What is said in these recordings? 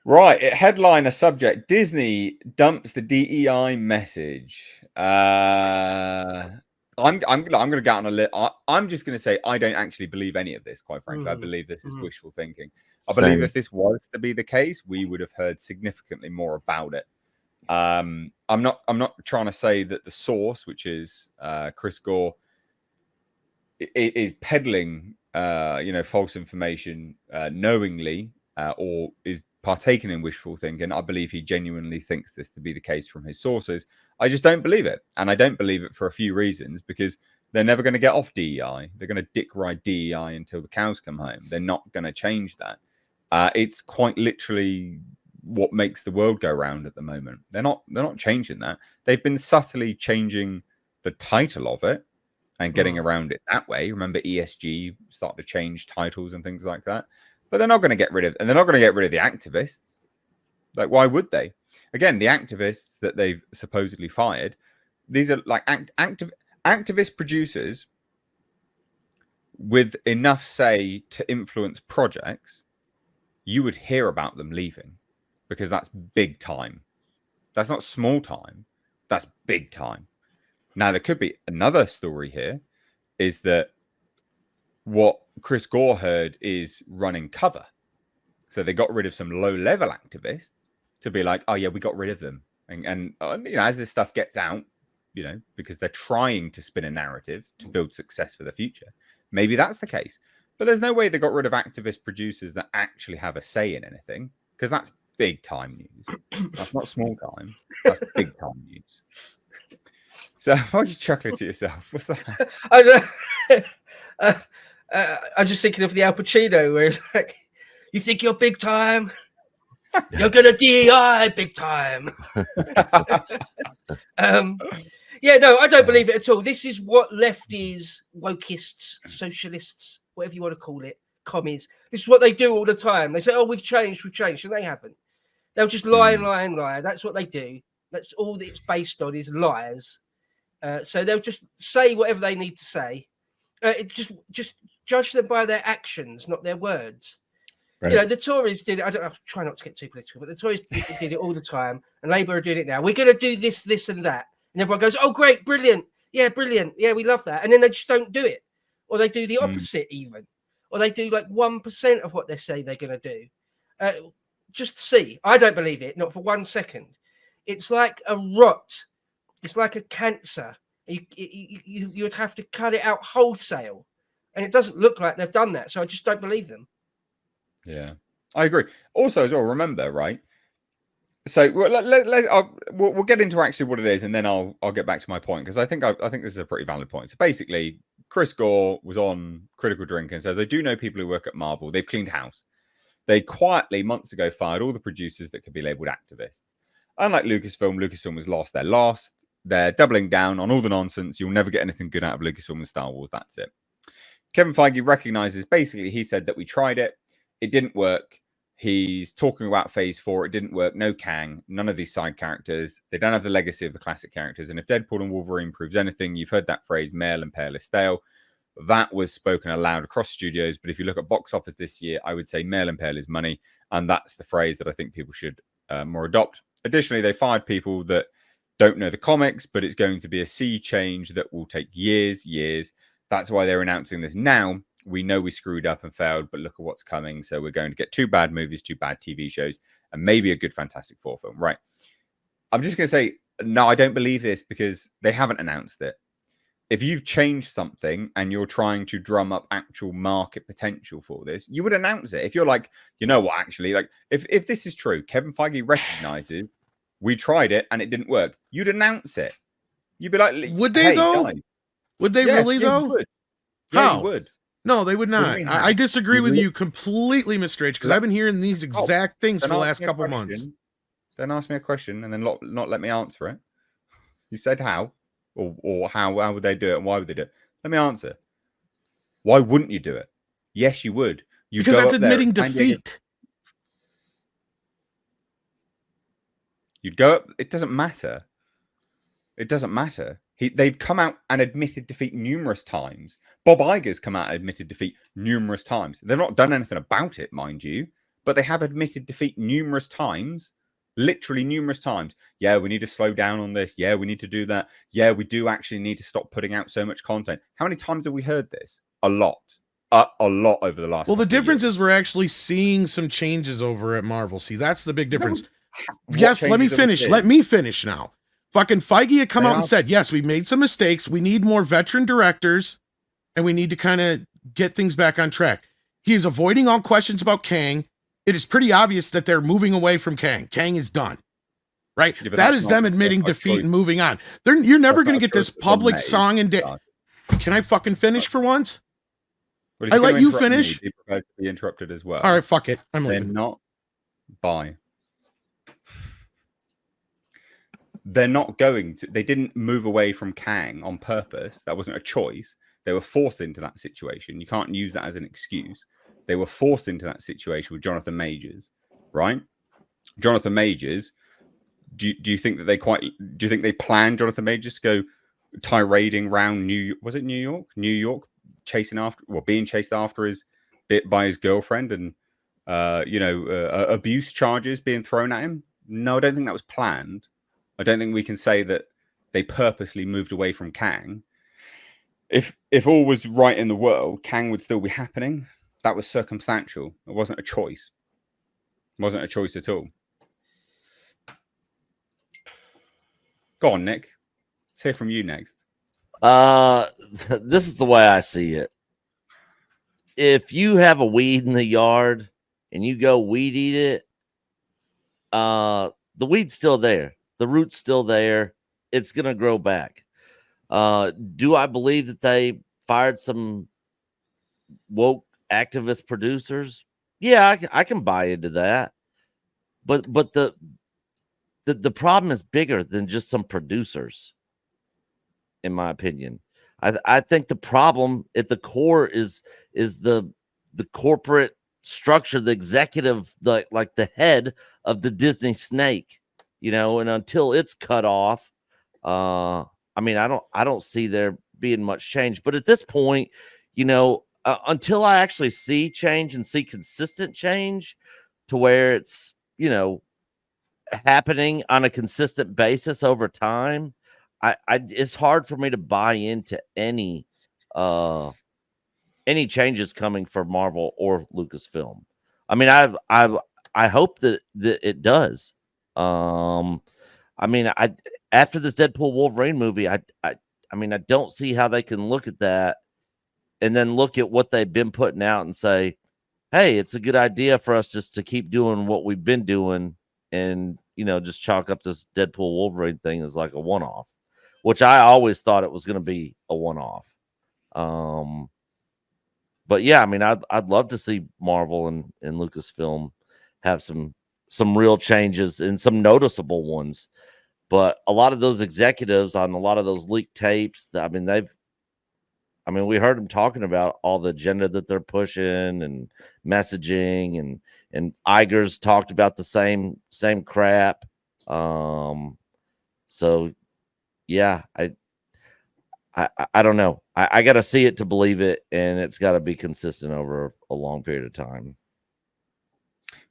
Right, headliner subject: Disney dumps the DEI message. I'm going to get on a list. I'm just going to say I don't actually believe any of this. Quite frankly, I believe this is wishful thinking. I believe if this was to be the case, we would have heard significantly more about it. I'm not trying to say that the source, which is Chris Gore, is peddling false information knowingly or is partaking in wishful thinking. I believe he genuinely thinks this to be the case from his sources. I just don't believe it, and I don't believe it for a few reasons, because they're never going to get off DEI. They're going to dick ride DEI until the cows come home. They're not going to change that. It's quite literally what makes the world go round at the moment. They're not changing that. They've been subtly changing the title of it and getting around it that way. Remember, ESG started to change titles and things like that. But they're not going to get rid of, and they're not going to get rid of the activists. Like, why would they? Again, the activists that they've supposedly fired, these are like activist producers with enough say to influence projects. You would hear about them leaving, because that's big time. That's not small time. That's big time. Now, there could be another story here, is that what Chris Gore heard is running cover. So they got rid of some low-level activists to be like, oh, yeah, we got rid of them. And as this stuff gets out, because they're trying to spin a narrative to build success for the future, maybe that's the case. But there's no way they got rid of activist producers that actually have a say in anything, because that's big time news. That's not small time. That's big time news. So why are you chuckling to yourself? What's that? I don't know. I'm just thinking of the Al Pacino, where it's like, you think you're big time? You're gonna DEI big time. Yeah, no, I don't believe it at all. This is what lefties, wokists, socialists, whatever you want to call it, commies, this is what they do all the time. They say, oh, we've changed, and they haven't. They'll just lie and lie and lie. That's what they do. That's all that it's based on, is lies. So they'll just say whatever they need to say. Just judge them by their actions, not their words. Right. The Tories did it. I'll try not to get too political, but the Tories did it all the time, and Labour are doing it now. We're going to do this, this, and that, and everyone goes, "Oh, great, brilliant, yeah, we love that." And then they just don't do it, or they do the opposite even, or they do like 1% of what they say they're going to do. Just see, I don't believe it, not for 1 second. It's like a rot. It's like a cancer. You would have to cut it out wholesale, and it doesn't look like they've done that. So I just don't believe them. Yeah, I agree. Also, as well, remember, right? So we'll get into actually what it is, and then I'll get back to my point, because I think this is a pretty valid point. So basically, Chris Gore was on Critical Drink and says, "I do know people who work at Marvel. They've cleaned house. They quietly months ago fired all the producers that could be labelled activists. Unlike Lucasfilm was lost. They're lost. They're doubling down on all the nonsense. You'll never get anything good out of Lucasfilm and Star Wars. That's it." Kevin Feige recognizes, basically, he said that we tried it. It didn't work. He's talking about phase 4. It didn't work. No Kang. None of these side characters. They don't have the legacy of the classic characters. And if Deadpool and Wolverine proves anything, you've heard that phrase, male and pale is stale. That was spoken aloud across studios. But if you look at box office this year, I would say male and pale is money. And that's the phrase that I think people should more adopt. Additionally, they fired people that don't know the comics, but it's going to be a sea change that will take years. That's why they're announcing this now. We know we screwed up and failed, but look at what's coming. So we're going to get 2 bad movies, 2 bad TV shows, and maybe a good Fantastic Four film. Right. I'm just going to say, no, I don't believe this, because they haven't announced it. If you've changed something and you're trying to drum up actual market potential for this, you would announce it. If you're like, you know what, actually, like if this is true, Kevin Feige recognizes we tried it and it didn't work, you'd announce it. You'd be like, would they though? Guys. Would they really though? You would. How? Yeah, you would. No, they would not. I disagree with you completely, Mr. H, because I've been hearing these exact things for the last couple of months. Don't ask me a question and then not let me answer it. You said how, or how would they do it, and why would they do it? Let me answer. Why wouldn't you do it? Yes, you would. Because that's admitting defeat. You'd go up. It doesn't matter. It doesn't matter. They've come out and admitted defeat numerous times. Bob Iger's come out and admitted defeat numerous times. They've not done anything about it, mind you, but they have admitted defeat numerous times, literally numerous times. Yeah, we need to slow down on this. Yeah, we need to do that. Yeah, we do actually need to stop putting out so much content. How many times have we heard this? A lot. A lot over the last. Well, the difference is we're actually seeing some changes over at Marvel. See, that's the big difference. What Yes, let me changes have we finish. seen? Let me finish now. Fucking Feige had come They out and are- said, yes, we made some mistakes. We need more veteran directors, and we need to kind of get things back on track. He is avoiding all questions about Kang. It is pretty obvious that they're moving away from Kang. Kang is done. Right? Yeah, but that that's is not- them admitting that's not defeat choice. and moving on. You're never That's going not to a get this choice that they public made. song and Can I fucking finish for once? Well, if I you're let gonna you interrupt me, finish. be prepared to be interrupted as well. All right, fuck it. I'm They're leaving. not They're not going to. They didn't move away from Kang on purpose. That wasn't a choice. They were forced into that situation. You can't use that as an excuse. They were forced into that situation with Jonathan Majors, right? Jonathan Majors. Do you think that do you think they planned Jonathan Majors to go tirading around New York? Was it New York? New York, being chased after by his girlfriend and abuse charges being thrown at him? No, I don't think that was planned. I don't think we can say that they purposely moved away from Kang. If all was right in the world, Kang would still be happening. That was circumstantial. It wasn't a choice. It wasn't a choice at all. Go on, Nick. Let's hear from you next. This is the way I see it. If you have a weed in the yard and you go weed eat it, the weed's still there. The root's still there. It's going to grow back. Do I believe that they fired some woke activist producers? Yeah, I can buy into that. But the problem is bigger than just some producers, in my opinion. I think the problem at the core is the corporate structure, the executive, the head of the Disney snake. And until it's cut off, I don't see there being much change. But at this point, until I actually see change and see consistent change to where it's, happening on a consistent basis over time, it's hard for me to buy into any changes coming from Marvel or Lucasfilm. I mean, I hope that it does. After this Deadpool Wolverine movie, I don't see how they can look at that and then look at what they've been putting out and say, hey, it's a good idea for us just to keep doing what we've been doing and, just chalk up this Deadpool Wolverine thing as like a one-off, which I always thought it was going to be a one-off. But yeah, I'd love to see Marvel and Lucasfilm have some real changes and some noticeable ones. But a lot of those executives on a lot of those leaked tapes, we heard them talking about all the agenda that they're pushing and messaging, and Iger's talked about the same crap. So yeah, I don't know. I got to see it to believe it, and it's got to be consistent over a long period of time.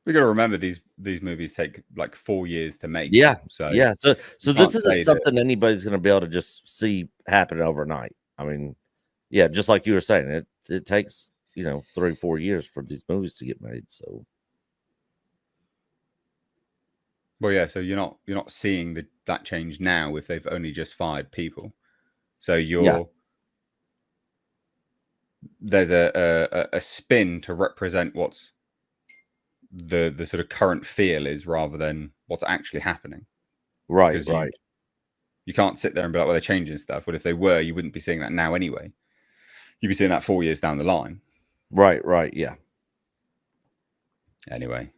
We got to remember these movies take like 4 years to make. Yeah. So yeah. So this can't isn't say something anybody's going to be able to just see happen overnight. Yeah, just like you were saying, it takes 3-4 years for these movies to get made. So, well, yeah. So you're not seeing that change now if they've only just fired people. So there's a spin to represent what's the sort of current feel is rather than what's actually happening. Right. You can't sit there and be like, well, they're changing stuff. But if they were, you wouldn't be seeing that now anyway. You'd be seeing that 4 years down the line. Right. Yeah. Anyway.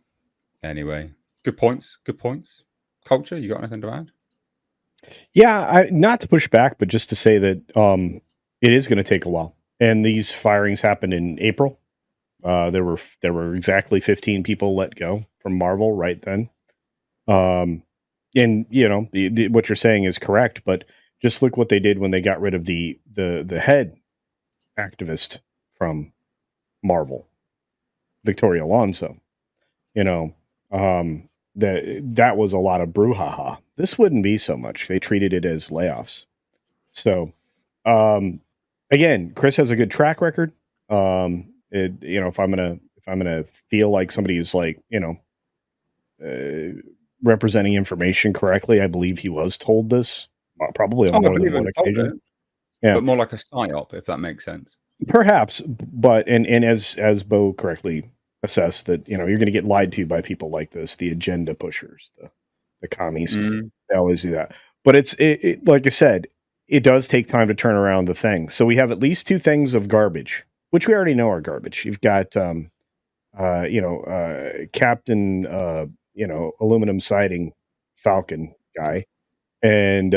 Good points. Culture, you got anything to add? Yeah, not to push back, but just to say that it is going to take a while. And these firings happened in April. There were exactly 15 people let go from Marvel right then. And what you're saying is correct, but Just look what they did when they got rid of the head activist from Marvel, Victoria Alonso. You know, that was a lot of brouhaha. This wouldn't be so much. They treated it as layoffs. So, again, Chris has a good track record. If I'm gonna feel like somebody is like, representing information correctly, I believe he was told this probably on I more than believe one it, told occasion. it, Yeah. but more like a psyop, if that makes sense. Perhaps, but and as Bo correctly assessed that, you're going to get lied to by people like this, the agenda pushers, the commies. They always do that. But it's like I said, it does take time to turn around the thing. So we have at least two things of garbage, which we already know are garbage. You've got Captain aluminum siding Falcon guy, and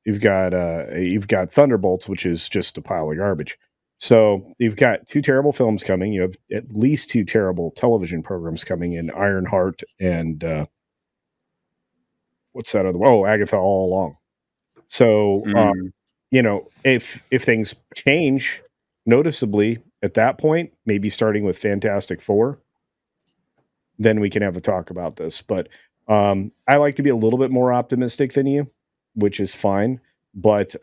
you've got Thunderbolts, which is just a pile of garbage. So you've got two terrible films coming. You have at least two terrible television programs coming in Ironheart and what's that other one? Oh, Agatha All Along. So if things change noticeably at that point, maybe starting with Fantastic Four, then we can have a talk about this. But I like to be a little bit more optimistic than you, which is fine. But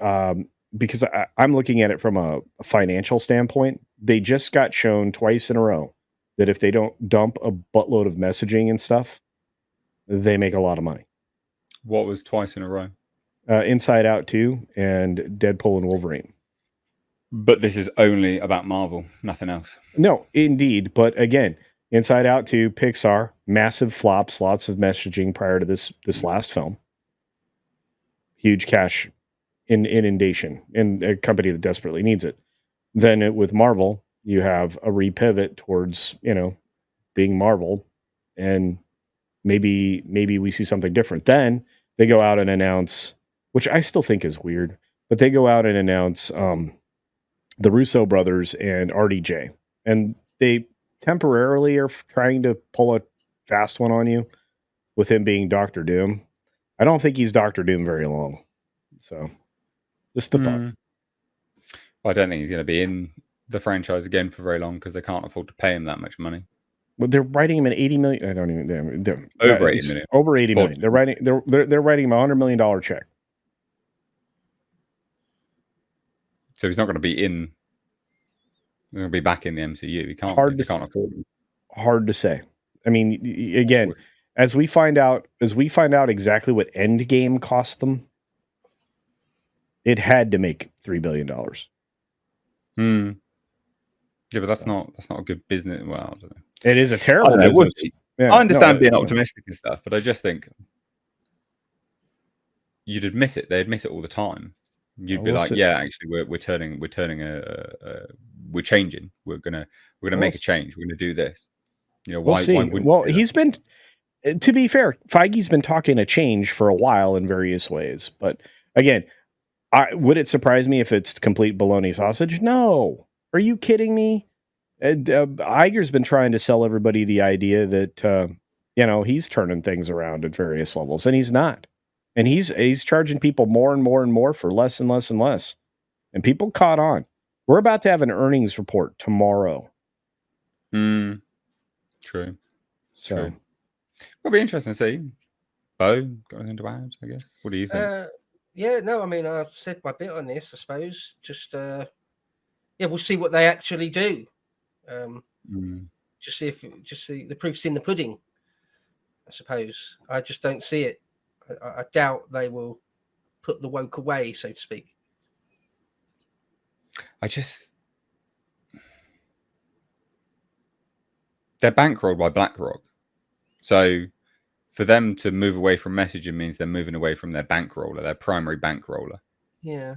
because I'm looking at it from a financial standpoint, they just got shown twice in a row that if they don't dump a buttload of messaging and stuff, they make a lot of money. What was twice in a row? Inside Out 2 and Deadpool and Wolverine. But this is only about Marvel, nothing else. No, indeed. But again, Inside Out 2, Pixar, massive flops, lots of messaging prior to this last film. Huge cash inundation in a company that desperately needs it. Then with Marvel, you have a repivot towards, being Marvel, and maybe we see something different. Then they go out and announce, which I still think is weird, but they go out and announce the Russo brothers and RDJ, and they temporarily are trying to pull a fast one on you with him being Doctor Doom. I don't think he's Doctor Doom very long. So just a thought. I don't think he's going to be in the franchise again for very long because they can't afford to pay him that much money. Well, they're writing him an 80 million. I don't even. Over 80 million. Over 80 million. They're writing him a $100 million check. So he's not going to be in. He's going to be back in the MCU. He can't. Hard he can't afford him. Hard to say. I mean, again, as we find out exactly what Endgame cost them, it had to make $3 billion. Yeah, but that's not a good business. Well, I don't know. It is a terrible business. Yeah, I understand being optimistic and stuff, but I just think you'd admit it. They admit it all the time. You'd be like, yeah, actually, we're changing. We're gonna make a change. We're gonna do this. Why wouldn't? Well, he's been. To be fair, Feige's been talking a change for a while in various ways, but again, would it surprise me if it's complete bologna sausage? No. Are you kidding me? Iger's been trying to sell everybody the idea that he's turning things around at various levels, and he's not. And he's charging people more and more and more for less and less and less. And people caught on. We're about to have an earnings report tomorrow. True. So it'll be interesting to see. Bo, got anything to add, I guess? What do you think? Yeah, no, I mean, I've said my bit on this, I suppose. Just we'll see what they actually do. Just see the proof's in the pudding, I suppose. I just don't see it. I doubt they will put the woke away, so to speak. They're bankrolled by BlackRock. So for them to move away from messaging means they're moving away from their bankroller, their primary bankroller. Yeah.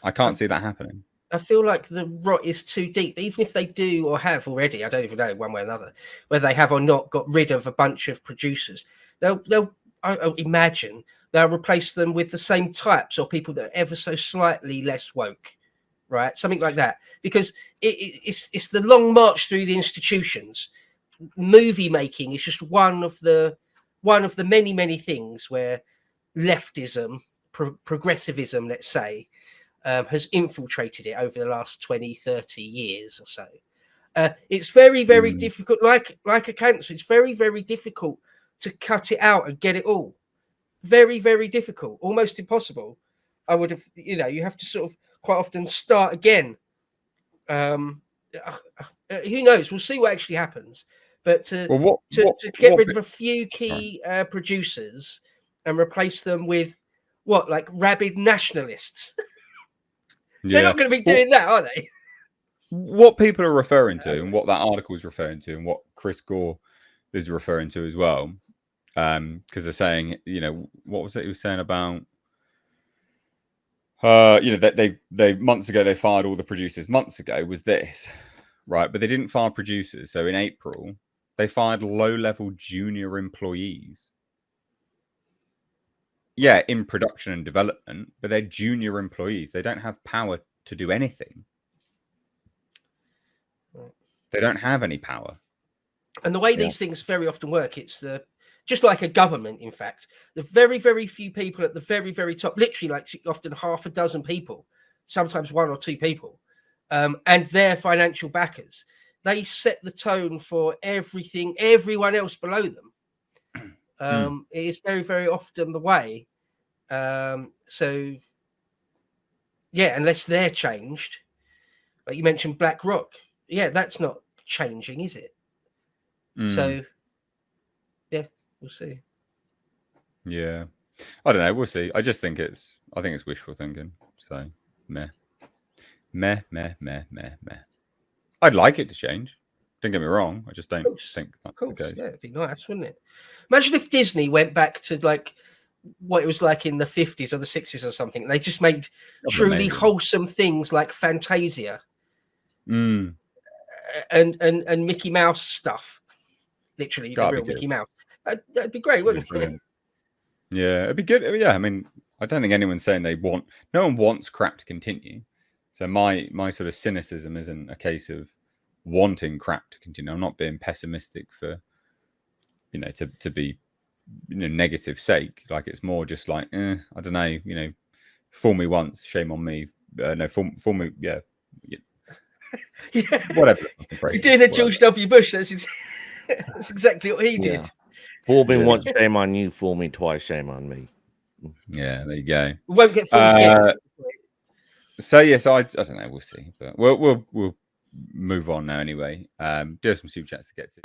I can't see that happening. I feel like the rot is too deep. Even if they do or have already, I don't even know one way or another, whether they have or not got rid of a bunch of producers. They'll I imagine they'll replace them with the same types or people that are ever so slightly less woke, right? Something like that. Because it's the long march through the institutions. Movie making is just one of the many things where leftism progressivism, let's say, has infiltrated it over the last 20, 30 years or so. It's very, very difficult, like a cancer. It's very, very difficult to cut it out and get it all. Very, very difficult, almost impossible. I would have, you have to sort of quite often start again. Who knows? We'll see what actually happens. But to get rid of a few key producers and replace them with like rabid nationalists. They're not going to be doing that, are they? What people are referring to, and what that article is referring to, and what Chris Gore is referring to as well, because they're saying, what was it he was saying about, that they months ago they fired all the producers. Months ago was this, right? But they didn't fire producers. So in April, they fired low-level junior employees. Yeah, in production and development, but they're junior employees. They don't have power to do anything. They don't have any power. And the way these things very often work, it's just like a government, in fact, the very, very few people at the very, very top, literally like often half a dozen people, sometimes one or two people, and their financial backers, they set the tone for everyone else below them. It is very, very often the way. So, yeah, unless they're changed, like you mentioned BlackRock, that's not changing, is it? So, yeah, we'll see. Yeah, I don't know. We'll see. I just think it's wishful thinking. So, meh. I'd like it to change. Don't get me wrong. I just don't think that's the case. Yeah, it'd be nice, wouldn't it? Imagine if Disney went back to like what it was like in the 50s or the 60s or something. They just made truly wholesome things like Fantasia and Mickey Mouse stuff. Literally, the real Mickey Mouse. That'd be great, wouldn't it? Yeah, it'd be good. Yeah, I mean, I don't think anyone's saying no one wants crap to continue. So my sort of cynicism isn't a case of wanting crap to continue. I'm not being pessimistic for, to be, negative sake. Like, it's more just like, I don't know, fool me once, shame on me. No, fool me, yeah. Whatever. You're doing a George W. Bush. That's exactly what he did. Fool me once, shame on you. Fool me twice, shame on me. Yeah, there you go. We won't get fooled again. So yes, I don't know. We'll see, but we'll move on now anyway. Do have some super chats to get to.